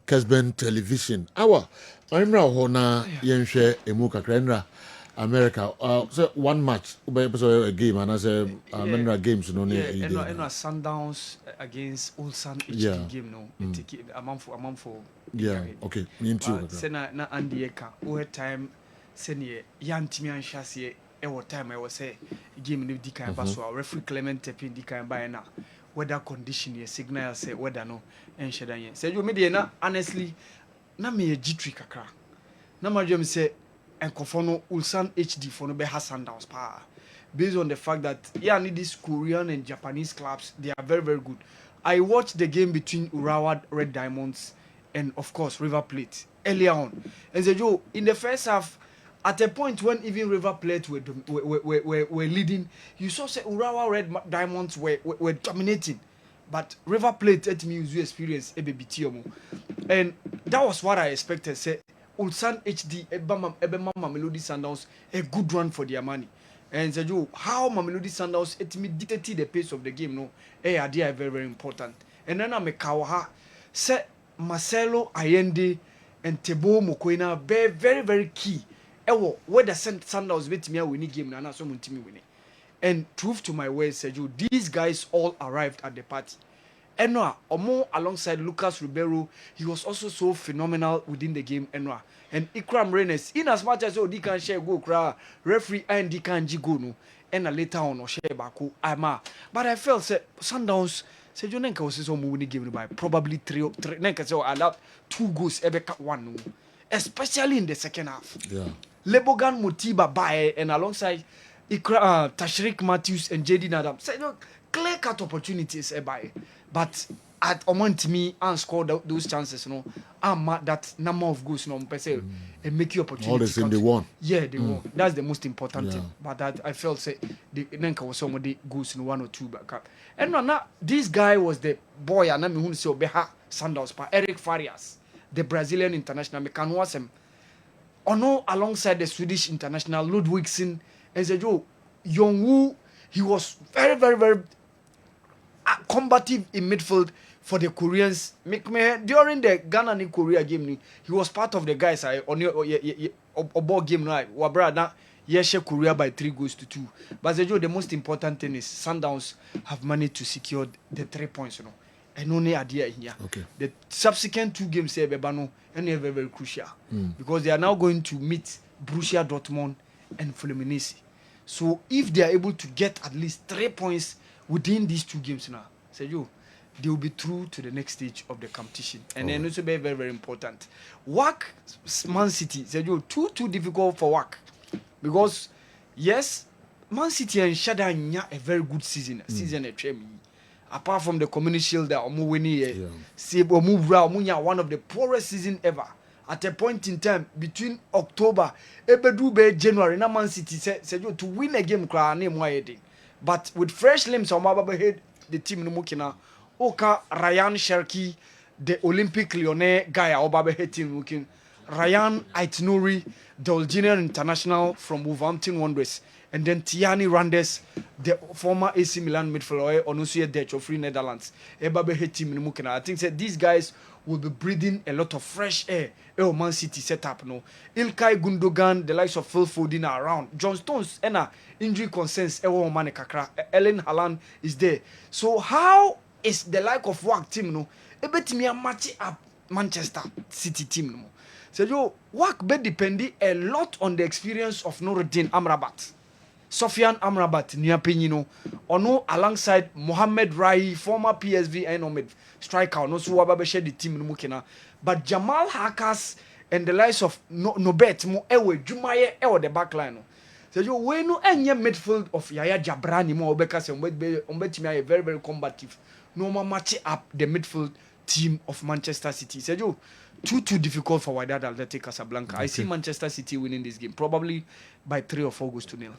Kessben television. Our I'm now hona yenhwe emu kakra America. So one match, a game, and as a games no and Sundowns against Ulsan HD game no. A month for. Yeah. Okay. Me too. Sena na Andy Eka. Over time, senior young Timmy and Chassis. Time I was say game no dika baso referee Clement Tepin dika by na weather condition ye signal say weather no enhyedan ye say you me na honestly na me ye G3 kakra na madwem say enkofo no Ulsan HD for no be Sundowns pa based on the fact that need these Korean and Japanese clubs, they are very very good. I watched the game between Urawa Red Diamonds and of course River Plate earlier on, and say Joe in the first half. At a point when even River Plate were leading, you saw say Urawa Red Diamonds were dominating, but River Plate let me use experience EBBTOMO, and that was what I expected. Say Ulsan HD Ebema Mamelodi Sundowns a good run for their money, and say you how Mamelodi Sundowns it me dictated the pace of the game. No, idea very very important. And then I'm a Kawaha say Marcelo Allende and Tebo Mokoena very very very key. Ewo where the Sundowns beat me winning game na so muntimi winning. And truth to my words, Sergio, these guys all arrived at the party. Enwa Omo alongside Lucas Ribeiro, he was also so phenomenal within the game. Enwa and Ikram Renes, in as much as they can share go cry, referee and they can go no, and later on or share baku ama. But I felt say Sundowns. Sergio Nenka was so winning game by probably three. Nenka so allowed 2 goals, ebe cut 1 no, especially in the second half. Yeah. Lebogan Motiba Bae and alongside Tashrik Matthews and JD Nadam said clear cut opportunities by, but at Omontimi and score those chances, that number of goals per se and make you opportunity. All the same they won. Yeah, they won. That's the most important thing. But that I felt say the Nenka was somebody goals in 1 or 2 back up. And now this guy was the boy and I'm who say Obeha Sundowns pa Eric Farias, the Brazilian international mechanism. Ono alongside the Swedish international Ludwigsen and Sergio Yongwoo, he was very, very, very combative in midfield for the Koreans. During the Ghana and Korea game, he was part of the guys on your board game right. Wabrada yes, Korea by 3 goals to 2. But Sergio, the most important thing is Sundowns have managed to secure the 3 points, and only idea here. Okay. The subsequent 2 games and they're very, very crucial because they are now going to meet Borussia Dortmund and Fluminense. So if they are able to get at least 3 points within these 2 games now, Sergio, they will be through to the next stage of the competition. And then also very, very, very important. WAC Man City, Sergio, too difficult for WAC because yes, Man City and Shada a very good season at Tremi. Apart from the Community Shield that Omu winning, one of the poorest season ever. At a point in time between October, January, na Man City said to win a game, but with fresh limbs, head the team no mukina. Oka Ryan Sherky, the Olympic Lyonnais guy, head team looking. Ryan Aitnouri, the Algerian international from Wolverhampton Wanderers. And then Tiani Randes, the former AC Milan midfielder, Onusia Dutch of Free Netherlands. I think that these guys will be breathing a lot of fresh air. Man City setup no. Ilkay Gundogan, the likes of Phil Foden are around. John Stones, injury concerns. Ellen Haaland is there. So how is the like of WAC team no? Ebetimi match up Manchester City team no. So WAC be depending a lot on the experience of Nuruddin Amrabat. Sofian Amrabat, Niapinino, Ono alongside Mohamed Rai, former PSV and striker, no so wababeshe the team mukina. But Jamal Hakas and the likes of Nobet, Mo Ewe, Jumaye, Ewe the backline. So you when no any midfield of Yaya Jabrani, Mo Obekas and Obetimia very, very combative. No more match up the midfield team of Manchester City. So you too difficult for Wydad Athletic Casablanca. Okay. I see Manchester City winning this game probably by 3 or 4 goals to 0.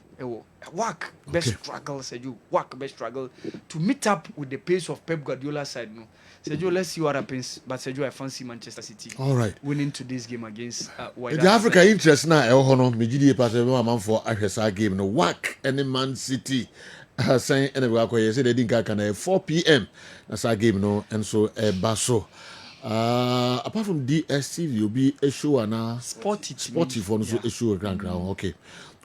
WAC best struggle, Sergio. WAC best struggle to meet up with the pace of Pep Guardiola's side. No, Sergio, let's see what happens. But Sergio, I fancy Manchester City. All right, winning to this game against Wydad. The Africa interest now. Mijidi pass everyone for Africa game. No WAC and Man City. Saying and we say they didn't get 4 p.m. That's our game no, and so Baso. Apart from DSTV, you'll be a show and sporty for a show a grand crown. Okay.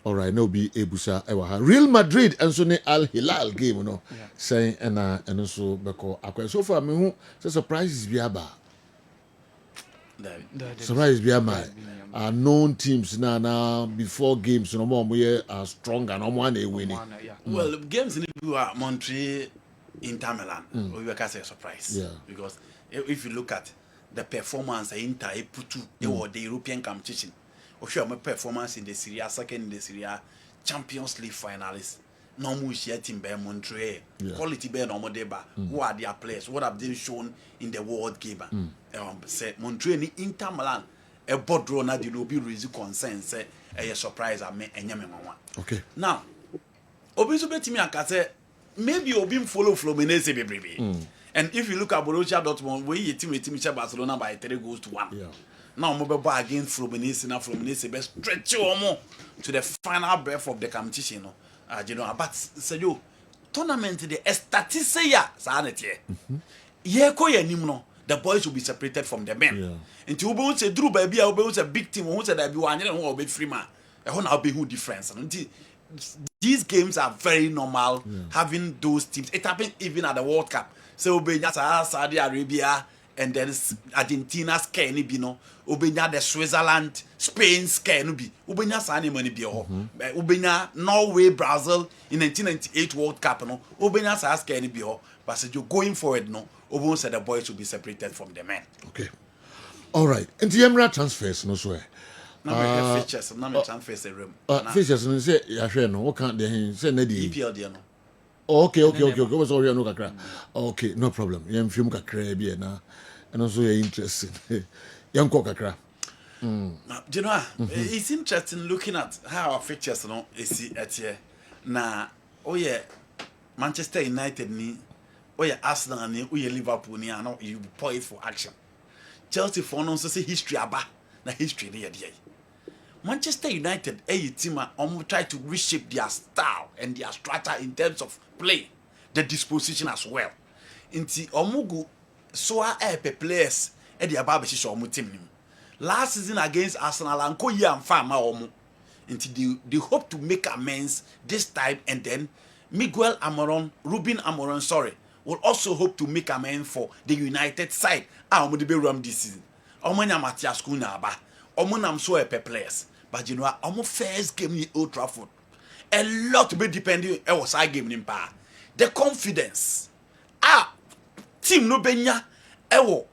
All right, no be Ebusa Ewaha. Real Madrid and so Al Hilal game, you know. Saying and also Beko. So far, me who surprises be about. Surprise be my known teams now before games no more we are strong and no one they winning. Well, games in the Montreal, Inter Milan, we can say a surprise. Yeah. Because if you look at the performance Inter put to the European competition, or sure my performance in the Serie A, second in the Serie A, Champions League finalists. No more team by Montreal, quality by no more deba. Who are their players? What have they shown in the world game? Say Montreal ni Inter Milan a board runner the no be raise concern say a surprise I me enyame mama. Okay. Now, obi so betimi aka say maybe obi follow Fluminense bebrebe. And if you look at Borussia Dortmund, we your team Barcelona by 3-1. Yeah. Now we be against Fluminense, now Fluminense be stretch you to the final breath of the competition. You know, but say you tournament the statise ya sanet ye ko ye nim no the boys will be separated from the men. Nti we be say drew baby we be say big team who say that be one who be free man e ho na be who difference. Nti these games are very normal having those teams. It happened even at the World Cup. So we be Saudi Arabia and then Argentina scare ni bi no obenya the Switzerland Spain scare no bi obenya sa money bi ho obenya Norway Brazil in 1998 World Cup no obenya sa scare ni bi ho but so you going forward no obon said the boys will be separated from the men. Okay, all right. And the Emirates transfers no so na me features na me transfers a room features no say ya hwe no what can't they say na di EPL there no. Okay. What's all no kakra. Okay, no problem. Yem film kakra bi na and also you're interesting. Young kakra. Now, you know, it's interesting looking at how our fixtures no is at here. Now, oh yeah, Manchester United ni, oh yeah, Arsenal ni, oh yeah, Liverpool ni, I know you poised for action. Chelsea for no say history aba, na history ni yadi. Manchester United, team try to reshape their style and their structure in terms of play, the disposition as well. Inti omugu so players e the aba be team nim. Last season against Arsenal and ko year and farm inti they hope to make amends this time, and then Ruben Amoron, will also hope to make amends for the United side. Omo de be ram this season. Omo nya Matthias Cunha aba. Omo nam so players. But you know, omo first game in Old Trafford, a lot be depending on side game in power. The confidence. Team no benya ewo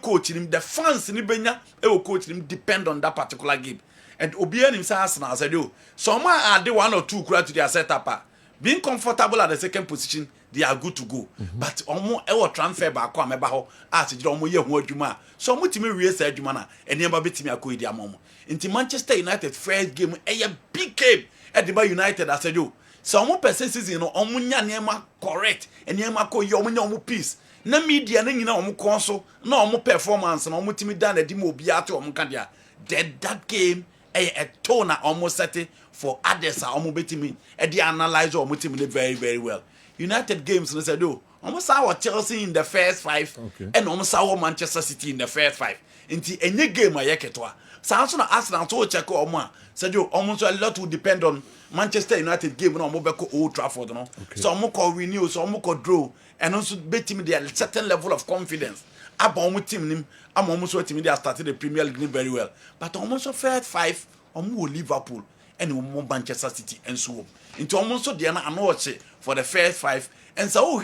coach him, the fans ni benya coach him depend on that particular game. And Obian himself Arsenal said, "Yo, some are the 1 or 2 crowd to their setup. Being comfortable at the second position, they are good to go. But omo transfer back come eba ho as omo ye ho adwuma. So omo timi wie sa adwuma na eniaba betimi akọ idi amomo. Inti Manchester United first game a big game at the United as said, "Yo, so omo person season no omo nya niema correct, eniema ko ye omo nya omo peace. Na media na nyina omo kon so na omo performance na omo timi dan na di mo obi ate omo kan dia. That game a tone almost set for others omo betimi e dey analyze omo team very very well. United games no said do almost our Chelsea in the first 5 and almost our Manchester City in the first 5. Inti any game ayeketwa. Sanso na Arsenal to check omo said you almost a lot will depend on Manchester United game no omo be ko Old Trafford no. So omo ko renew, so omo ko draw, and also betimi there certain level of confidence. About team nim, I'm almost team they started the Premier League very well. But almost first 5, Liverpool and Manchester City and so on. Into almost the another for the first 5. And so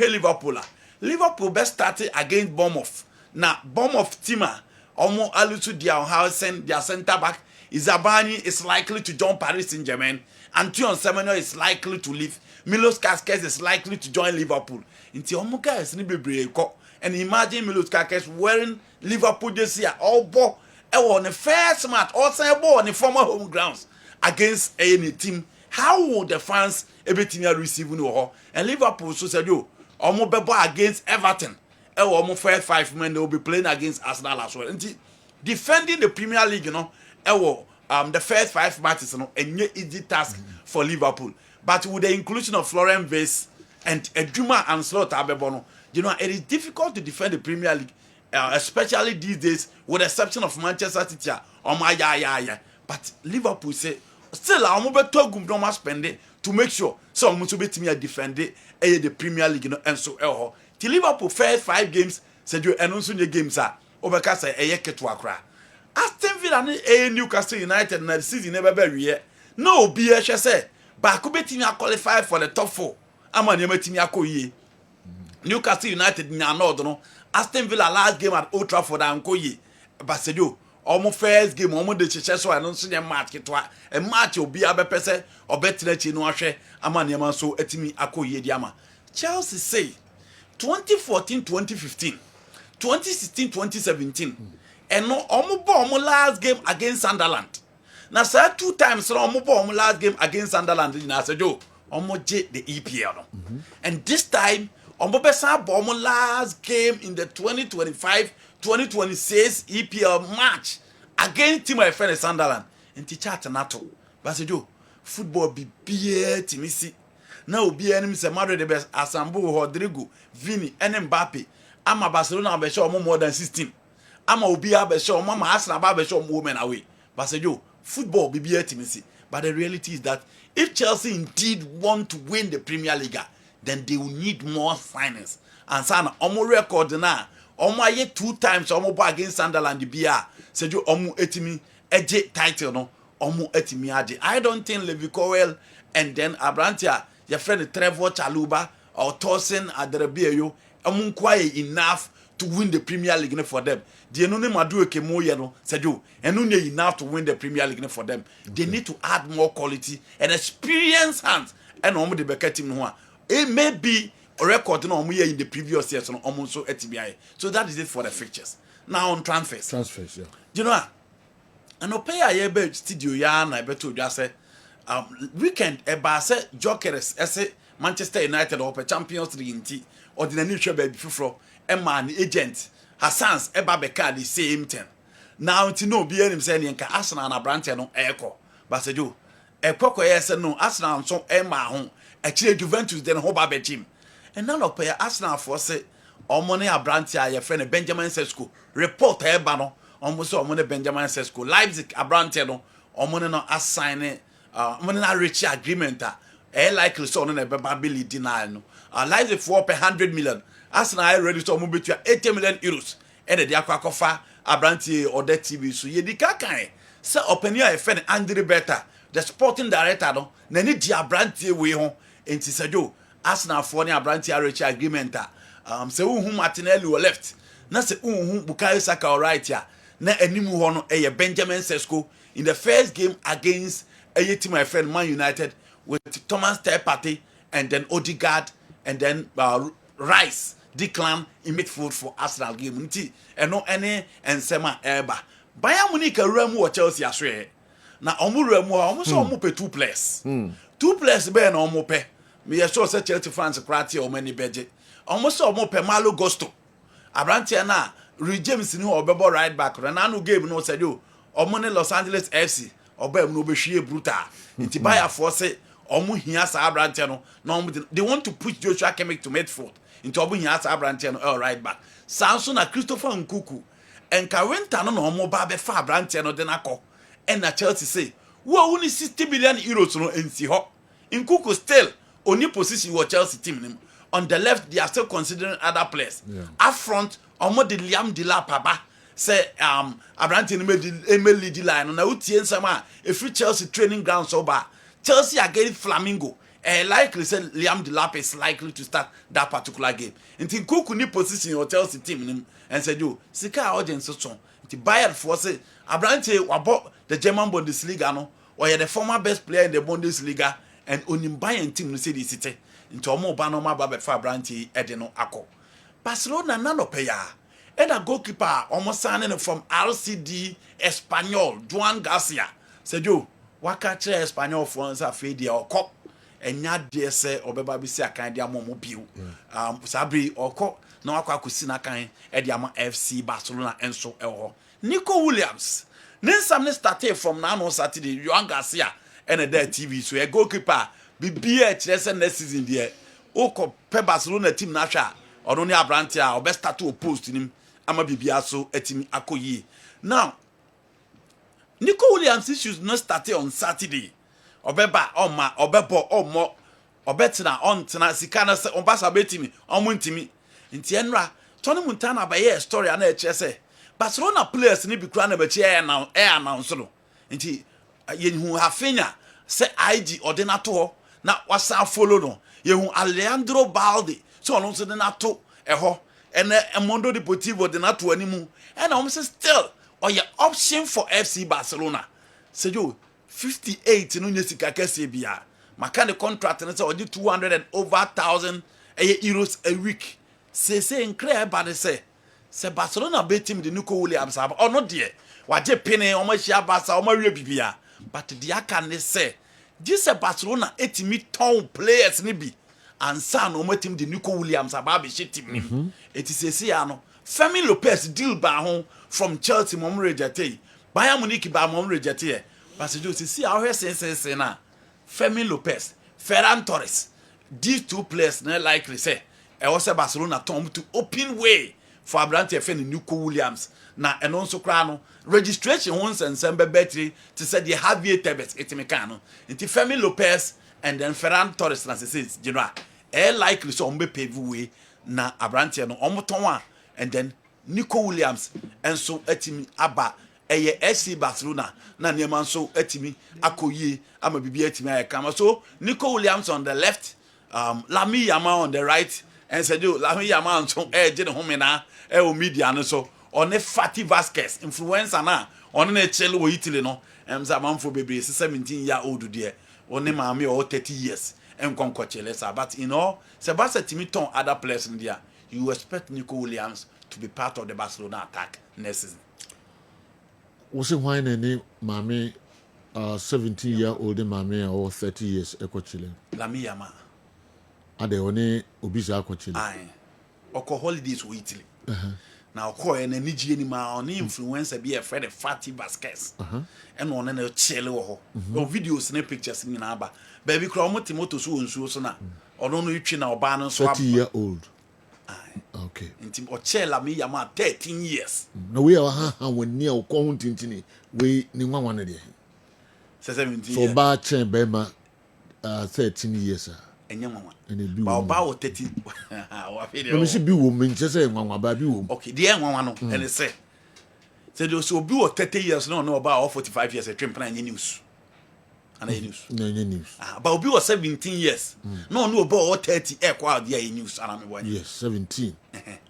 Liverpool best started against Bournemouth. Now Bournemouth teamer almost alutu their centre back Izabani is likely to join Paris Saint-Germain. Antoine Semenyo is likely to leave. Milos Casquez is likely to join Liverpool. Into almost guys ni bebre ko. And imagine Milos Casquez wearing Liverpool jersey all ball on the first match, also ball on the former home grounds against any team. How would the fans everything are receiving? And Liverpool so said, "Yo, almost ball against Everton. Almost first 5 men they will be playing against Arsenal as well." And defending the Premier League, you know, the first 5 matches, you know, a new easy task for Liverpool. But with the inclusion of Florian Wirtz and Eduma and Slot Abebono, you know, it is difficult to defend the Premier League especially these days, with the exception of Manchester City, but Liverpool say still I'm about to go no spend it to make sure so I'm to be defend it the Premier League, you know, and so the Liverpool first 5 games said you and also the games are over say ketwa kra. Aston Villa and Newcastle United na the season never be yet. No be say but could be team qualify for the top 4. I'm on your team ye. Newcastle United nya no Aston Villa last game at Old Trafford and Koye. Basedo, almost first game, almost the Chelsea and also the match. A match will be a better or better than no share. Amaniaman so etimi Akoye Diama. Chelsea say 2014-2015, 2016-2017, and no almost last game against Sunderland. Now, sir, 2 times almost last game against Sunderland in Asedo, almost the EPL. And this time, Ombobesa Bomo last game in the 2025-2026 EPL match against Team of friend Sunderland. And teacher Nato. Basejo, football be beer Timisi. Now be enemy se Madrid the best Asambu, Rodrigo, Vini, and Mbappe. Ama Barcelona be show more than 16. Ama Ubia be show Mama Arsenal be show women away. Basejo, football be beer Timisi. But the reality is that if Chelsea indeed want to win the Premier League, then they will need more finance. And sana omo record na omo aye 2 times omo bo against Sunderland bia sejo omo etimi eje title no omo etimi ade. I don't think Levi Colwill and then Abrantia your friend Trevor Chalobah or Tosin Adrebeyo omo quite enough to win the Premier League for them. They no name adu ekemo ye no sejo enu ne enough to win the Premier League for them. They need to add more quality and experienced hands and omo de beka team no. It may be a record no in the previous years on almost so ATBI. So that is it for the fixtures. Now on transfers. Transfers, yeah. You know, and no pay a year studio yarn I bet to just say weekend a say Jokers as Manchester United or Champions League or the new show baby for a man agent Hassan's eba beka the same thing. Now to know be any saying ka Arsenal and Abrante no echo. But say you e kwakwa yes no Arsenal so e ma ho actually Juventus then ho ba team. And none of pay Arsenal for say Omone Abrante your friend Benjamin Sesko report eba no almost Omone Benjamin Sesko Leipzig Abrante no Omone no assign Omone na reach agreement likely so no be babili deny no Leipzig for 100 million Arsenal ready to move between 80 million euros and the akwakofa Abrante or that TV so ye di kakan say opinion e friend Andre Better the sporting director no na ni di Abrante we ho enti sajo Arsenal for ni Abrante reach agreement say who Martinelli or left na say who Bukayo Saka or right ya na animu ho no e Benjamin Sesko in the first game against a team my friend Man United with Thomas Partey and then Odegaard and then Rice Declan in midfield for Arsenal game nti eno ene ensema eba Bayern Munich ramu or Chelsea aswe na omu ramu omu so omu pe 2 players 2 players be na omu pe me sure say Chelsea fans krati o many beje omu so omu pe Malo Gusto Abrante na Rui James ni obebo right back Renano game no said you omu ne Los Angeles FC obem no be hwie brutal nti Bayern force omu hia sa Abrante no na omu they want to push Joshua Kimmich to midfield into omu hia sa Abrante no right back Samson na Christopher Nkuku enka winter no omu ba be fa Abrante no de nakọ and na Chelsea say wo woni 60 million euros no ensi ho Nkuku still only position with Chelsea team on the left they are still considering other players up front omu de Liam Delap baba say Abrante no lead line na utie nsama e free Chelsea training ground so ba Chelsea against Flamingo likely say Liam Delap is likely to start that particular game until Nkuku ni position your Chelsea team and said you sika audience so until Bayern for say Abrante wabo the German Bundesliga no or the former best player in the Bundesliga and onim Bayern team no say the city into omo ba no ma ba be fa Abrante e de no akọ Barcelona na no pay ya and a goalkeeper almost signing from RCD Espanyol Juan Garcia said you waka chere Espanyol for nsa fe dia okọ enya de se obeba bi si akan dia mo biu sabri okọ na wakwa kusi na kan e dia ma FC Barcelona enso eho Nico Williams Ninsam ne started from now on Saturday Juan Garcia and a TV so a goalkeeper bibia chere se next season there okọ pe Barcelona team na hwa ono ne Abrante a obe start to post nim ama bibia so etimi akoyi. Now Nico Williams issues not started on Saturday. Obeba oma obebo omo obetina on tina sikana se ombasa betimi omuntimi nti enra Tony Montana ba ye story na eche se Barcelona players ni bi kura na be che announce no nti yehu hafenya se IG ordinato ho na wasa follow no yehu Alejandro Balde so ono se na to eho ene Mondo Deportivo ordinato animu and om se still or your option for FC Barcelona sejo 58 no nyesika kese bia maka the contract and say oji 200 and over 1,000 euros a week say incredible but say Barcelona bet team the Nico Williams or not there waje pene o ma hia Barca o ma wie bibia but the aka ne say this Barcelona etimi ton players ni bi ansa no ma team the Nico Williams aba be shit team it is say ano Fermin Lopez deal ba ho from Chelsea mom reject Bayern Munich ba mom reject but you see how he say na Fermin Lopez, Ferran Torres, these two players not likely say also Barcelona tom to open way for Abrante and Nico Williams. Na and also crano registration once and Sembe battery to say the Javier Tebet etimekano into Fermin Lopez and then Ferran Torres na says general likely so ombe pave way na Abrante no omotonwa and then Nico Williams and so etimi aba SC Barcelona na neman so etimi akoyi ama bibi etimi ayekama so Nico Williams on the left Lami Yamal on the right and said you Lami Yamal so je ne home na o media no so on Fati Vasquez influencer na on na chelo wo Italy no za manfo bebre 17-year-old there on maami o 30 years en konko chele sa but you know Sebastian Timiton other players in there you expect Nico Williams to be part of the Barcelona attack next season. Was it why any mommy 17-year-old mommy or 30 years eco chile? Lami Yamal. Are they only obisa eco chile? Aye. Oko holidays with Italy. Now ko en niji ni ma on influencer be a Fred Fati Vasquez. And on na chele wo ho. Videos na pictures ni na aba. Baby kro mo timoto so nsuo so na. Ono no yitwi na oba no so 30-year-old. Okay. Intim Ochela me Yamal 13 years. No we are when near o ko huntintini we ni nwanwa ne de. 17 so ba chen be ma 13 years enye nwanwa. Ene bi Ba wo. ba o 30. Wa feel. No me si bi wo me nche say nwanwa ba bi wo. Okay, the nwanwa no and say there so bi o 30 years no about 45 years a twempna enye news. Ana news. No news. But obi was 17 years. No about 30 kwa dia news ana me boy. Yes, 17.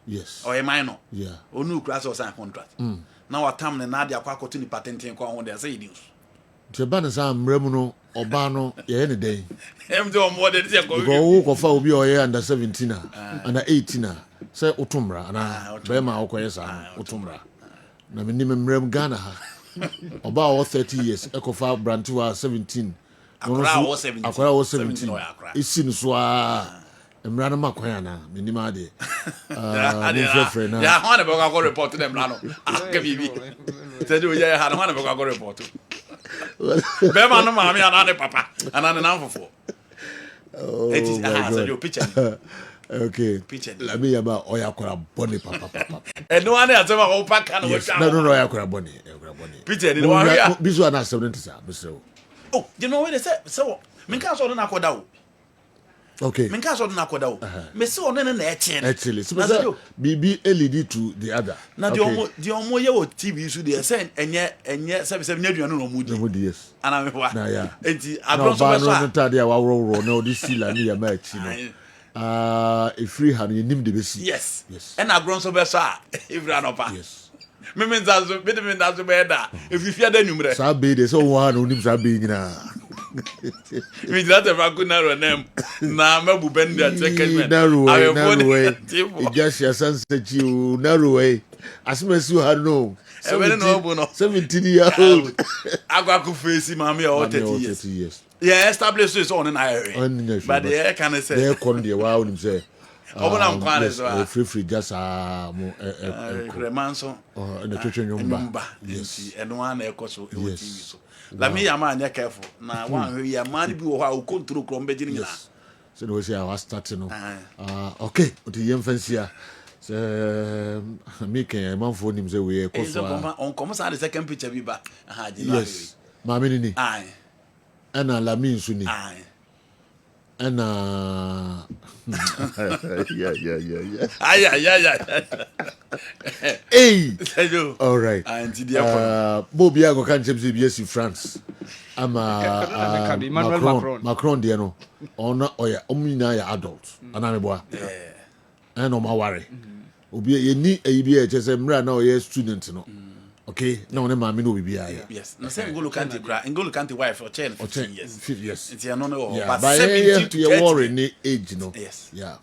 Yes. O e minor. Yeah. Onu kura so sign contract. Now what time na dia kwa kotu ni patent kwa ho there say news. Je ba na sa mrem no oba no ye ne den. Em do mo de dia ko. Go ko fa obi o ye under 17 under 18 say otumra ana be ma okoye sa otumra. Na me ni mrem Ghana ha. Oba o 30 years ekofa brantiwa 17. Akra was 17. Akra was 17. Isin so a emra na makwan na me ni ma de. Ya ho na be go report them na no. Aka bibi. Tell you ya ha na be go report. Be ma no ma me ana ne papa. Ana ne nanfofo. Oh, it is a your picture. Okay. Picture. La me yaba oya kora boni papa. And no one else ever pack can Yes. No oya kora boni. Picture the one here. Bisu ana 70 sa, Mr. Oh, you know what they say? So, me can so na koda o. Okay. Me can so na koda o. Me see one na eche. Actually, so BB LED to the other. Na the omo ye wo TV so dey say enye se nyaduanu no mu di. No yes. Ana me wa. Na ya. Enti abron so be so. No tade a wa ro no di sila ni ya ma achi no. A free hand you nim de be see. Yes. Yes. And abron so be so every anopa. Yes. Me nzazo be da. If you fear the number. Sa be de so wa no nim sa be nyina. Me that ever go na name. Na mabu bend that Kessben. Narrow. It just your sunset you narrow. As much as you had no. 17-year-old. Agwaku face mami or 30 years. Yeah, established this on an area. But the air can say. They come the wow him say. Open am kwan as well. Free just mo Remanso. And the church nyumba. Yes. And one e koso e TV so. La me yama anya careful. Na one we ya man bi wo ha o control krom be gini na. So we say I was starting no. Okay, o the yemfansia. Me can man for him say we on come the second picture be back. Yes. Mama ni. Aye. Ana la mi nsu ni. Aye. Ana yeah. Aye. Hey. All right. Auntie dear. Bobby I go can James BS France. Macron there no. Ona oya omina ya adult. Ana me boa. And no ma worry. Obi ye ni ebi e chese mra na oye student no. Okay, no ne ma me no bi ya. Yes. No say Ngolo Kante cry. Ngolo Kante wife for 10 15 years. Yes. It's no but 17 to you worry ni age no. Yes. Yeah.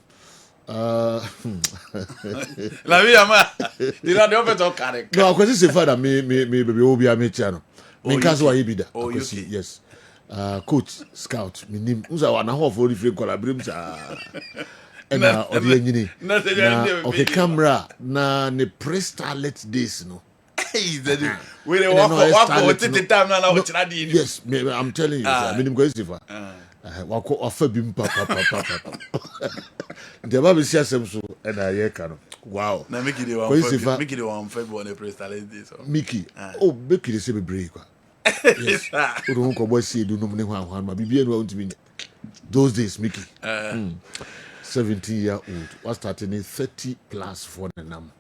La vie ama. You know the open talk carry. No, akwesi say father me baby obi amecha no. Me case wa hibida. Akwesi yes. Coach scout me nim. Unza wa na ho for free collaborate sa. Na odi enyini. Na okay camera na ne press starlet days no. Hey, we dey walk for time na watch na di. Yes, I'm telling you, I mean go see for. Wako ofa bi mpa. The Bible says so and I hear kind of wow. Na Mickey dey one February press talent day so. Mickey. Oh, Mickey dey say be break kwa. Yes. Odo ko boy see do no me hwan ma bibia no want me. Those days Mickey. 17-year-old was starting 30 plus for the nam.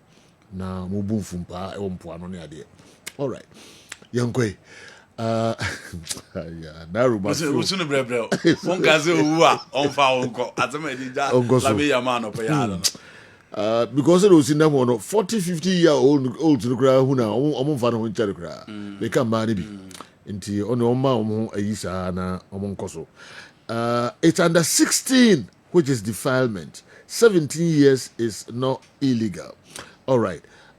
Na mo bu fumpa e wo mpo ano ne ade. All right. Yankwe. Yeah, naru ma. Usu no brebre. Won gaze owu a on fa onko. Atema edija la be yama no pe ya no. Because it was in them 40-50-year-old to the crowd who now almost found one cherry crowd. They come marry be. Inti on the Oma Ayisa na Omon Koso. It's under 16, which is defilement. 17 years is not illegal. All right.